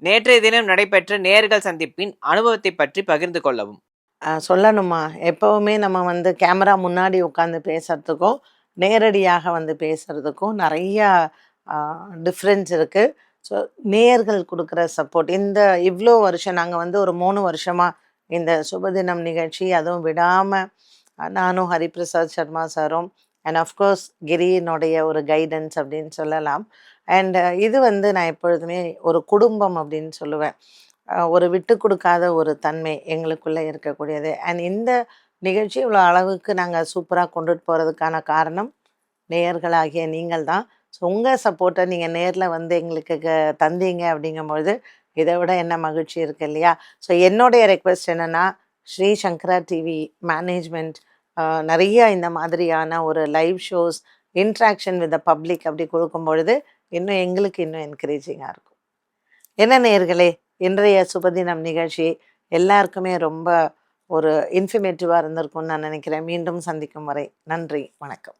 நேற்றைய தினம் நடைபெற்ற நேயர்கள் சந்திப்பின் அனுபவத்தை பற்றி பகிர்ந்து கொள்ளவும். சொல்லணுமா? எப்பவுமே நம்ம வந்து கேமரா முன்னாடி உட்காந்து பேசுறதுக்கும், நேரடியாக வந்து பேசுறதுக்கும் நெறையா அ டிஃப்ரென்ஸ் இருக்கு. ஸோ நேயர்கள் குடுக்குற சப்போர்ட் இவ்ளோ வருஷம் நாங்க வந்து ஒரு 3 வருஷமா இந்த சுபதினம் நிகழ்ச்சி அதுவும் விடாம நானும் ஹரிபிரசாத் சர்மா சாரும் அண்ட் அஃப்கோர்ஸ் கிரியினுடைய ஒரு கைடன்ஸ் அப்படின்னு சொல்லலாம். அண்ட் இது வந்து நான் எப்பொழுதுமே ஒரு குடும்பம் அப்படின்னு சொல்லுவேன். ஒரு விட்டு கொடுக்காத ஒரு தன்மை எங்களுக்குள்ளே இருக்கக்கூடியது. அண்ட் இந்த நிகழ்ச்சி இவ்வளோ அளவுக்கு நாங்கள் சூப்பராக கொண்டுட்டு போகிறதுக்கான காரணம் நேயர்களாகிய நீங்கள் தான். ஸோ உங்கள் சப்போர்ட்டை நீங்கள் நேரில் வந்து எங்களுக்கு தந்தீங்க அப்படிங்கும்பொழுது இதை விட என்ன மகிழ்ச்சி இருக்குது இல்லையா? ஸோ என்னுடைய ரெக்வெஸ்ட் என்னென்னா, ஸ்ரீ சங்கரா டிவி மேனேஜ்மெண்ட் நிறைய இந்த மாதிரியான ஒரு live shows, interaction with the public அப்படி கொடுக்கும் பொழுது இன்னும் எங்களுக்கு இன்னும் என்கரேஜிங்காக இருக்கும். என்ன நேயர்களே, இன்றைய சுபதினம் நிகழ்ச்சி எல்லாருக்குமே ரொம்ப ஒரு இன்ஃபர்மேட்டிவாக இருந்திருக்கும்னு நான் நினைக்கிறேன். மீண்டும் சந்திக்கும் வரை நன்றி, வணக்கம்.